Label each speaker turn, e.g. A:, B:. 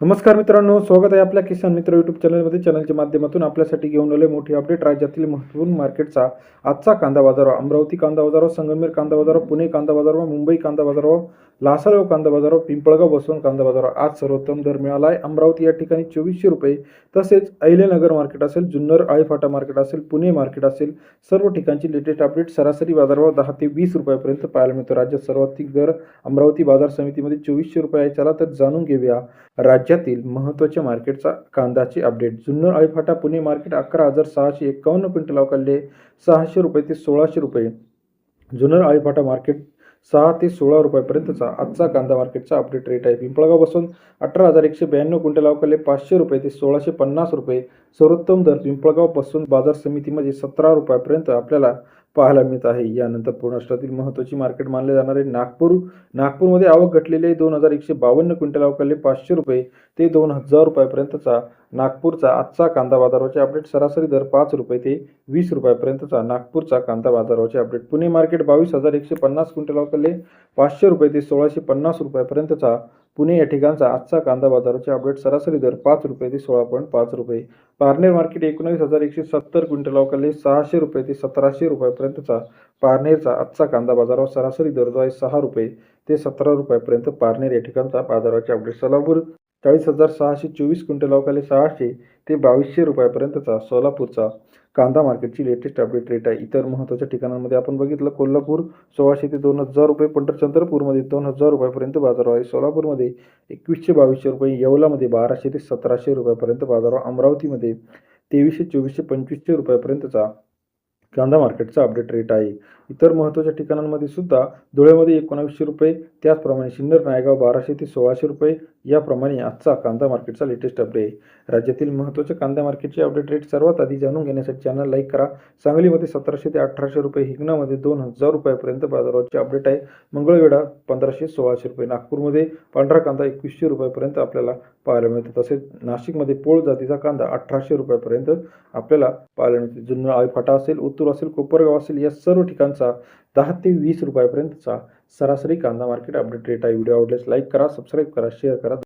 A: नमस्कार मित्रांनो, स्वागत आहे आपल्या किसान मित्र यूट्यूब चॅनलमध्ये. चॅनलच्या माध्यमातून आपल्यासाठी घेऊन आले मोठी अपडेट. राज्यातील महत्त्वपूर्ण मार्केटचा आजचा कांदा बाजारावर. अमरावती कांदा बाजारावर, संगमनेर कांदा बाजारावर, पुणे कांदा बाजारावर, मुंबई कांदा बाजारावर, लासलगाव कांदा बाजारावर, पिंपळगाव बसवंत कांदा बाजारावर आज सर्वोत्तम दर मिळाला आहे. अमरावती या ठिकाणी 2400 रुपये, तसेच अहिल्यानगर मार्केट असेल, जुन्नर आळेफाटा मार्केट असेल, पुणे मार्केट असेल, सर्व ठिकाणची लेटेस्ट अपडेट. सरासरी बाजारभाव 10 ते 20 रुपयापर्यंत पाहायला मिळतो. राज्यात सर्वाधिक दर अमरावती बाजार समितीमध्ये 2400 रुपये आहे. चला तर जाणून घेऊया राज्यातील महत्त्वाच्या मार्केटचा कांद्याची update. Junnar Alephata Pune market 11,651 quintal अवकाळले 600 रुपये ते 1600 रुपये. जुन्नर आळेफाटा मार्केट 6 ते 16 रुपयापर्यंतचा आजचा कांदा मार्केटचा अपडेट रेट आहे. पिंपळगाव बसून 18,192 क्विंटल अवकाळले 500 रुपये ते 1650 रुपये. सर्वोत्तम दर पिंपळगाव बसून बाजार समितीमध्ये 17 रुपयापर्यंत आपल्याला पाहायला मिळत आहे. यानंतर महाराष्ट्रातील महत्त्वाची मार्केट मानले जाणारे नागपूरमध्ये आवक घटलेली आहे. 2,152 क्विंटल अवकाळले 500 रुपये ते 2,000 रुपयापर्यंतचा नागपूरचा आजचा कांदा बाजाराचे अपडेट. सरासरी दर 5 रुपये ते 20 रुपयापर्यंतचा नागपूरचा कांदा बाजाराचे अपडेट. पुणे मार्केट 22,150 क्विंटल अवकाळले 500 रुपये ते 1,650 रुपयापर्यंतचा पुणे या ठिकाणचा आजचा कांदा बाजाराचे अपडेट. सरासरी दर 5 रुपये ते 16.5 रुपये. पारनेर मार्केट 19,170 क्विंटल अवकाळले 600 रुपये ते 1,700 रुपयापर्यंतचा पारनेरचा आजचा कांदा बाजारावर. सरासरी दर जो आहे 6 रुपये ते 17 रुपयापर्यंत पारनेर या ठिकाणचा बाजाराचे अपडेट. सोलापूर 40,624 क्विंटल अवकाळले 600 ते 2200 रुपयापर्यंतचा सोलापूरचा कांदा मार्केटची लेटेस्ट अपडेट रेट आहे. इतर महत्त्वाच्या ठिकाणांमध्ये आपण बघितलं, कोल्हापूर 1,600 ते 2,000 रुपये, चंद्रपूरमध्ये 2,000 रुपयापर्यंत बाजारभाव आहे. सोलापूरमध्ये 2,100-2,200 रुपये, येवलामध्ये 1,200 ते 1,700 रुपयापर्यंत बाजारभाव, अमरावतीमध्ये 2,300-2,400-2,500 रुपयापर्यंतचा कांदा मार्केटचा अपडेट रेट आहे. इतर महत्त्वाच्या ठिकाणांमध्ये सुद्धा धुळ्यामध्ये 1900 रुपये, त्याचप्रमाणे सिन्नर नायगाव 1200 ते 1600 रुपये याप्रमाणे आजचा कांदा मार्केटचा लेटेस्ट अपडेट आहे. राज्यातील महत्त्वाच्या कांदा मार्केटचे अपडेट रेट सर्वात आधी जाणून घेण्यासाठी चॅनल लाईक करा. सांगलीमध्ये 1700 ते 1800 रुपये, हिंगणामध्ये 2,000 रुपयापर्यंत बाजाराचे अपडेट आहे. मंगळवेढा 1500-1600 रुपये, नागपूरमध्ये पांढरा कांदा 2,100 रुपयापर्यंत आपल्याला पाहायला मिळतो. तसेच नाशिकमध्ये पोळ जातीचा कांदा 1800 रुपयापर्यंत आपल्याला पाहायला मिळतो. जुन्नर आळेफाटा असेल, उत्तूर असेल, कोपरगाव असेल, या सर्व ठिकाणचा 10 ते 20 रुपयापर्यंतचा सरासरी कांदा मार्केट अपडेट रेट आहे. व्हिडिओ आवडल्यास लाईक करा, सबस्क्राईब करा, शेअर करा.